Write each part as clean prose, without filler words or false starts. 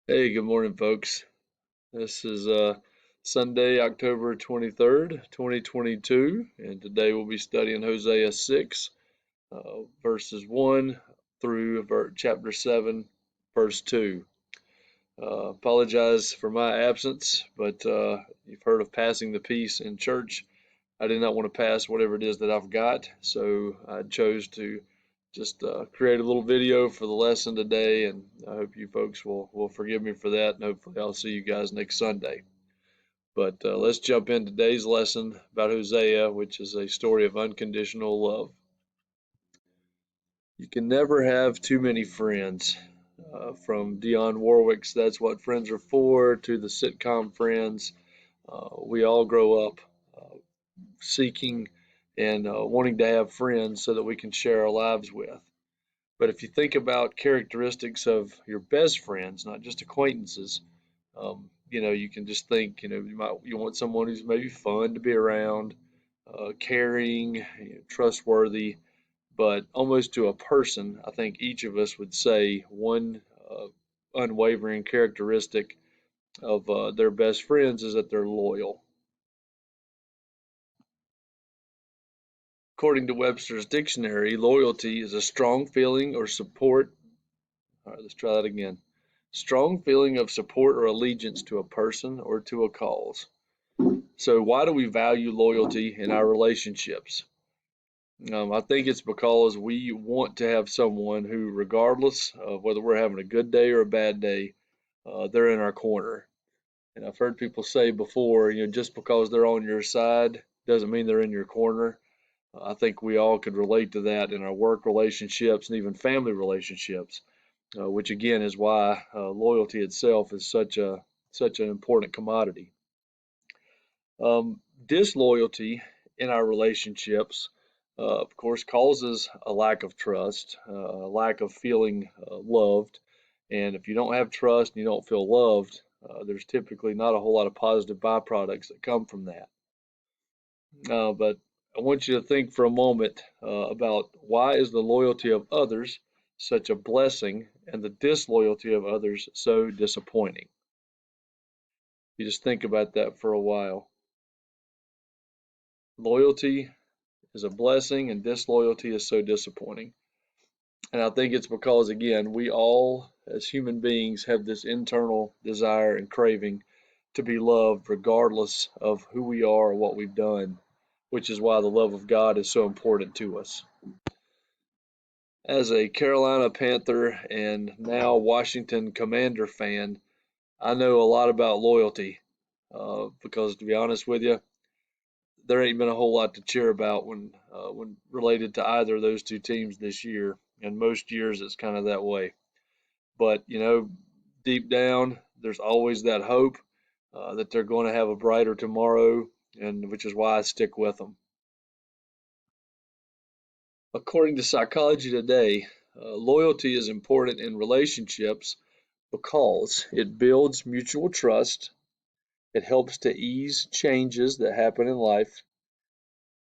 Hey, good morning, folks. This is Sunday, October 23rd, 2022, and today we'll be studying Hosea 6, verses 1 through chapter 7, verse 2. Apologize for my absence, but you've heard of passing the peace in church. I did not want to pass whatever it is that I've got, so I chose to just create a little video for the lesson today, and I hope you folks will forgive me for that, and hopefully I'll see you guys next Sunday. But let's jump in today's lesson about Hosea, which is a story of unconditional love. You can never have too many friends. From Dionne Warwick's "That's What Friends Are For" to the sitcom Friends, we all grow up seeking and wanting to have friends so that we can share our lives with. But if you think about characteristics of your best friends, not just acquaintances, you can just think, you want someone who's maybe fun to be around, caring, trustworthy, but almost to a person, I think each of us would say one unwavering characteristic of their best friends is that they're loyal. According to Webster's dictionary, loyalty is a strong feeling or support. All right, let's try that again. Strong feeling of support or allegiance to a person or to a cause. So, why do we value loyalty in our relationships? I think it's because we want to have someone who, regardless of whether we're having a good day or a bad day, they're in our corner. And I've heard people say before, just because they're on your side doesn't mean they're in your corner. I think we all could relate to that in our work relationships and even family relationships, which again is why loyalty itself is such an important commodity. Disloyalty in our relationships, of course, causes a lack of trust, a lack of feeling loved. And if you don't have trust and you don't feel loved, there's typically not a whole lot of positive byproducts that come from that. But I want you to think for a moment about why is the loyalty of others such a blessing and the disloyalty of others so disappointing? You just think about that for a while. Loyalty is a blessing and disloyalty is so disappointing. And I think it's because, again, we all, as human beings, have this internal desire and craving to be loved regardless of who we are or what we've done, which is why the love of God is so important to us. As a Carolina Panther and now Washington Commander fan, I know a lot about loyalty because, to be honest with you, there ain't been a whole lot to cheer about when related to either of those two teams this year. And most years it's kind of that way. But deep down, there's always that hope that they're going to have a brighter tomorrow, and which is why I stick with them. According to Psychology Today, loyalty is important in relationships because it builds mutual trust, it helps to ease changes that happen in life,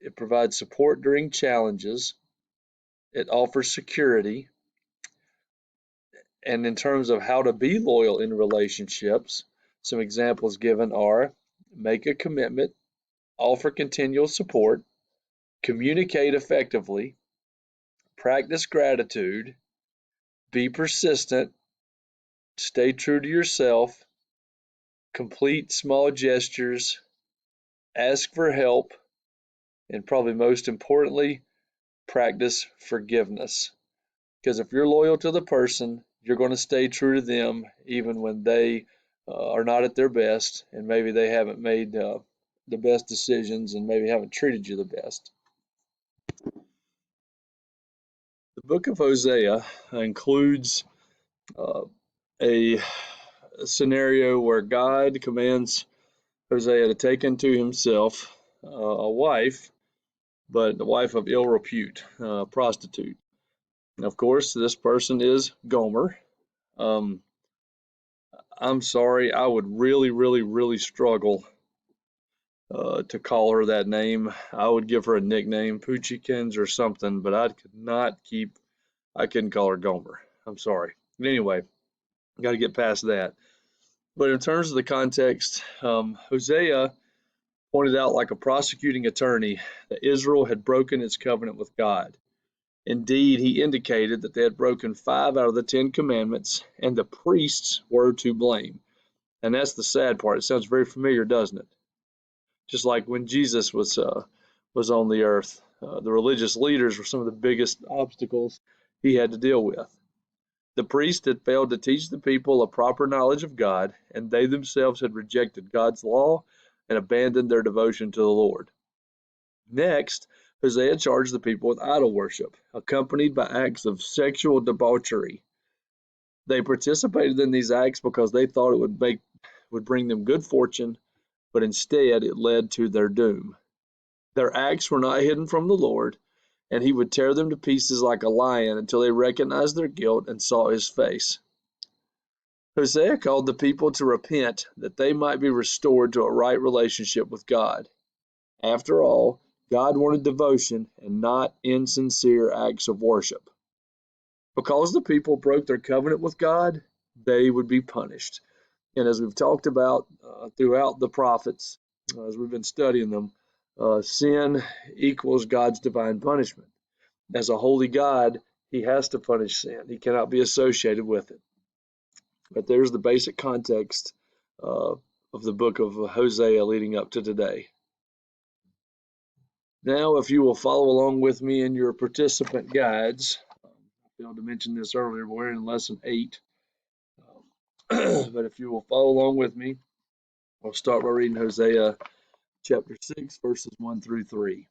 it provides support during challenges, it offers security, and in terms of how to be loyal in relationships, some examples given are make a commitment, offer continual support, communicate effectively, practice gratitude, be persistent, stay true to yourself, complete small gestures, ask for help, and probably most importantly, practice forgiveness. Because if you're loyal to the person, you're going to stay true to them even when they are not at their best and maybe they haven't made the best decisions and maybe haven't treated you the best. The book of Hosea includes uh, a scenario where God commands Hosea to take unto himself a wife, but the wife of ill repute, a prostitute. And of course, this person is Gomer. Um, I'm sorry, I would really, really, really struggle to call her that name. I would give her a nickname, Poochiekins or something, but I couldn't call her Gomer. I'm sorry. But anyway, Got to get past that. But in terms of the context, Hosea pointed out, like a prosecuting attorney, that Israel had broken its covenant with God. Indeed, he indicated that they had broken 5 out of the 10 commandments, and the priests were to blame. And that's the sad part. It sounds very familiar, doesn't it? Just like when Jesus was on the earth, the religious leaders were some of the biggest obstacles he had to deal with. The priests had failed to teach the people a proper knowledge of God, and they themselves had rejected God's law and abandoned their devotion to the Lord. Next, Hosea charged the people with idol worship, accompanied by acts of sexual debauchery. They participated in these acts because they thought it would bring them good fortune, but instead it led to their doom. Their acts were not hidden from the Lord, and he would tear them to pieces like a lion until they recognized their guilt and saw his face. Hosea called the people to repent that they might be restored to a right relationship with God. After all, God wanted devotion and not insincere acts of worship. Because the people broke their covenant with God, they would be punished. And as we've talked about throughout the prophets, as we've been studying them, sin equals God's divine punishment. As a holy God, he has to punish sin. He cannot be associated with it. But there's the basic context of the book of Hosea leading up to today. Now, if you will follow along with me in your participant guides, I failed to mention this earlier, but we're in lesson 8. But if you will follow along with me, I'll start by reading Hosea chapter 6, verses 1 through 3.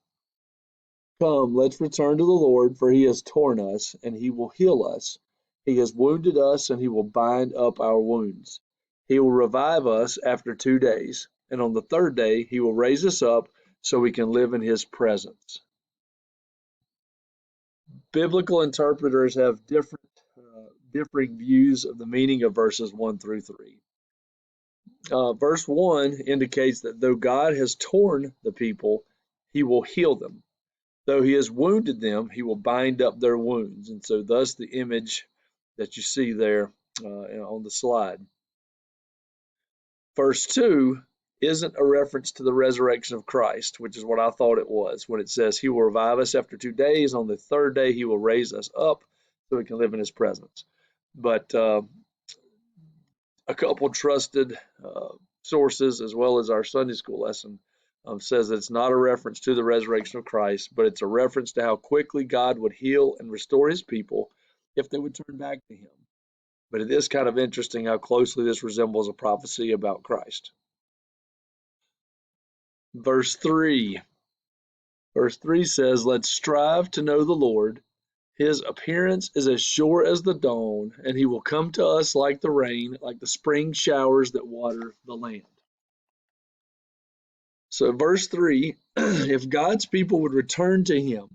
Come, let's return to the Lord, for he has torn us, and he will heal us. He has wounded us, and he will bind up our wounds. He will revive us after 2 days, and on the 3rd day he will raise us up so we can live in his presence. Biblical interpreters have differing views of the meaning of verses 1 through 3. Verse 1 indicates that though God has torn the people, he will heal them. Though he has wounded them, he will bind up their wounds. And so thus the image that you see there on the slide. Verse 2 isn't a reference to the resurrection of Christ, which is what I thought it was, when it says he will revive us after 2 days. On the 3rd day, he will raise us up so we can live in his presence. But a couple trusted sources, as well as our Sunday school lesson, says it's not a reference to the resurrection of Christ, but it's a reference to how quickly God would heal and restore his people if they would turn back to him. But it is kind of interesting how closely this resembles a prophecy about Christ. Verse 3 says, let's strive to know the Lord. His appearance is as sure as the dawn, and he will come to us like the rain, like the spring showers that water the land. So verse 3, if God's people would return to him,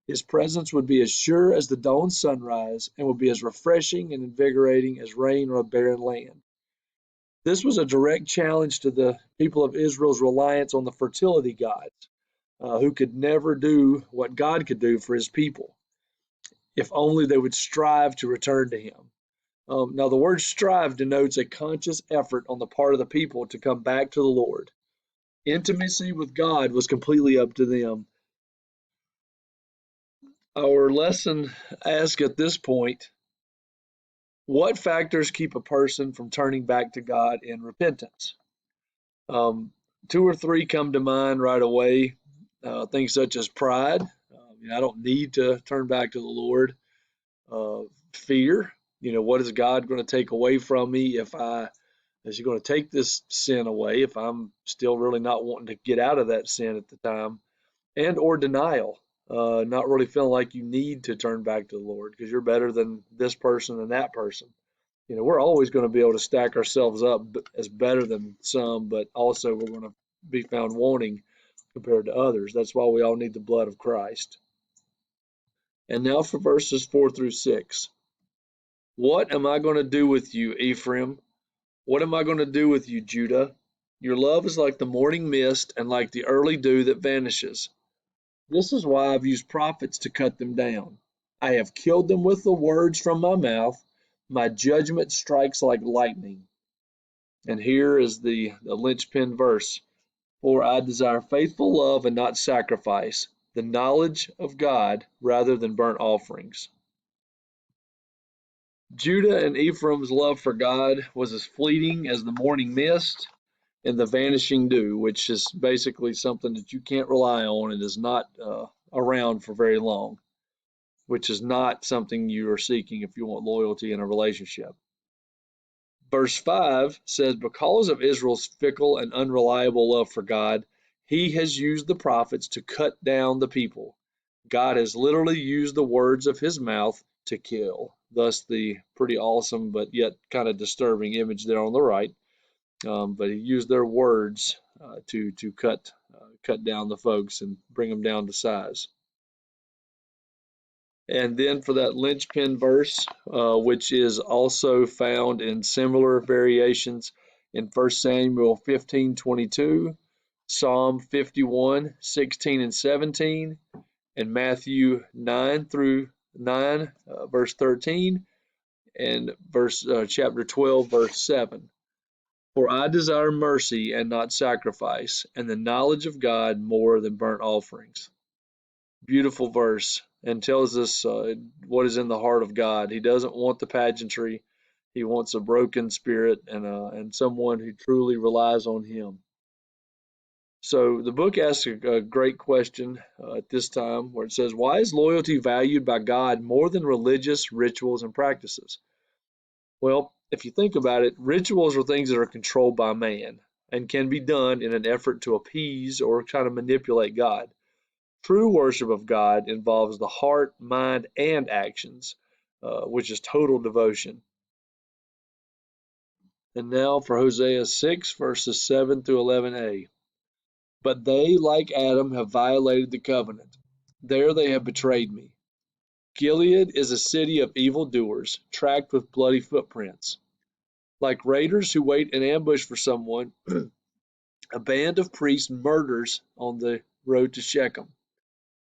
his presence would be as sure as the dawn sunrise and would be as refreshing and invigorating as rain on a barren land. This was a direct challenge to the people of Israel's reliance on the fertility gods, who could never do what God could do for his people, if only they would strive to return to him. Now, the word strive denotes a conscious effort on the part of the people to come back to the Lord. Intimacy with God was completely up to them. Our lesson asks at this point, what factors keep a person from turning back to God in repentance? 2 or 3 come to mind right away. Things such as pride. I don't need to turn back to the Lord. Fear. What is God going to take away from me is he going to take this sin away if I'm still really not wanting to get out of that sin at the time? And or denial. Not really feeling like you need to turn back to the Lord because you're better than this person and that person. We're always going to be able to stack ourselves up as better than some, but also we're going to be found wanting compared to others. That's why we all need the blood of Christ. And now for verses 4 through 6. What am I going to do with you, Ephraim? What am I going to do with you, Judah? Your love is like the morning mist and like the early dew that vanishes. This is why I've used prophets to cut them down. I have killed them with the words from my mouth. My judgment strikes like lightning. And here is the linchpin verse. For I desire faithful love and not sacrifice, the knowledge of God rather than burnt offerings. Judah and Ephraim's love for God was as fleeting as the morning mist and the vanishing dew, which is basically something that you can't rely on and is not around for very long, which is not something you are seeking if you want loyalty in a relationship. Verse 5 says, because of Israel's fickle and unreliable love for God, he has used the prophets to cut down the people. God has literally used the words of his mouth to kill. Thus, the pretty awesome but yet kind of disturbing image there on the right. But he used their words to cut down the folks and bring them down to size. And then for that linchpin verse, which is also found in similar variations in 1 Samuel 15:22, Psalm 51:16 and 17, and Matthew 9 verse 13, and chapter 12, verse 7. For I desire mercy and not sacrifice, and the knowledge of God more than burnt offerings. Beautiful verse, and tells us what is in the heart of God. He doesn't want the pageantry. He wants a broken spirit and someone who truly relies on him. So the book asks a great question at this time, where it says, why is loyalty valued by God more than religious rituals and practices? Well, if you think about it, rituals are things that are controlled by man and can be done in an effort to appease or kind of manipulate God. True worship of God involves the heart, mind, and actions, which is total devotion. And now for Hosea 6, verses 7 through 11a. But they, like Adam, have violated the covenant. There they have betrayed me. Gilead is a city of evildoers, tracked with bloody footprints. Like raiders who wait in ambush for someone, a band of priests murders on the road to Shechem.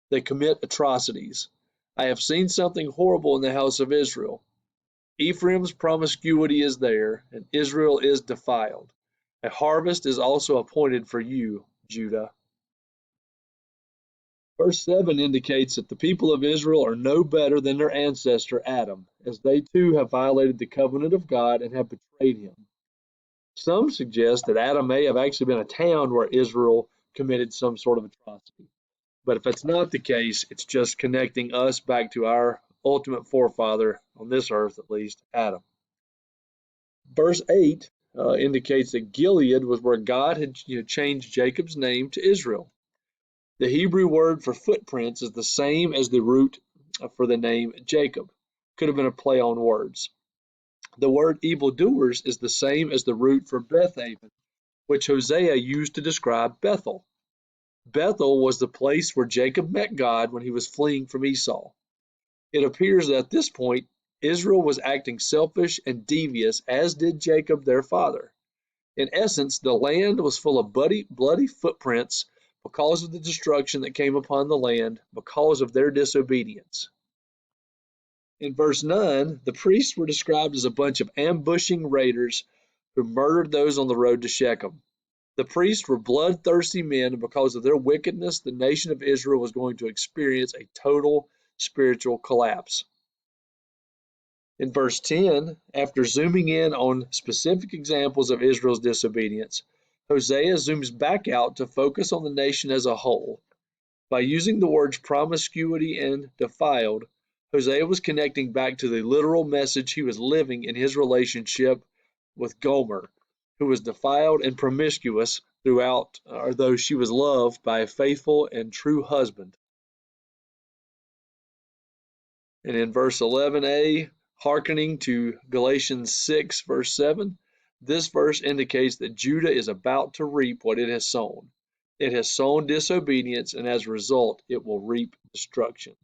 They commit atrocities. I have seen something horrible in the house of Israel. Ephraim's promiscuity is there, and Israel is defiled. A harvest is also appointed for you, Judah. Verse 7 indicates that the people of Israel are no better than their ancestor Adam, as they too have violated the covenant of God and have betrayed him. Some suggest that Adam may have actually been a town where Israel committed some sort of atrocity. But if that's not the case, it's just connecting us back to our ultimate forefather, on this earth at least, Adam. Verse 8 indicates that Gilead was where God had changed Jacob's name to Israel. The Hebrew word for footprints is the same as the root for the name Jacob. Could have been a play on words. The word evildoers is the same as the root for Bethaven, which Hosea used to describe Bethel. Bethel was the place where Jacob met God when he was fleeing from Esau. It appears that at this point, Israel was acting selfish and devious, as did Jacob, their father. In essence, the land was full of bloody footprints because of the destruction that came upon the land because of their disobedience. In verse 9, the priests were described as a bunch of ambushing raiders who murdered those on the road to Shechem. The priests were bloodthirsty men, and because of their wickedness, the nation of Israel was going to experience a total spiritual collapse. In verse 10, after zooming in on specific examples of Israel's disobedience, Hosea zooms back out to focus on the nation as a whole. By using the words promiscuity and defiled, Hosea was connecting back to the literal message he was living in his relationship with Gomer, who was defiled and promiscuous throughout, though she was loved by a faithful and true husband. And in verse 11a, hearkening to Galatians 6, verse 7, this verse indicates that Judah is about to reap what it has sown. It has sown disobedience, and as a result, it will reap destruction.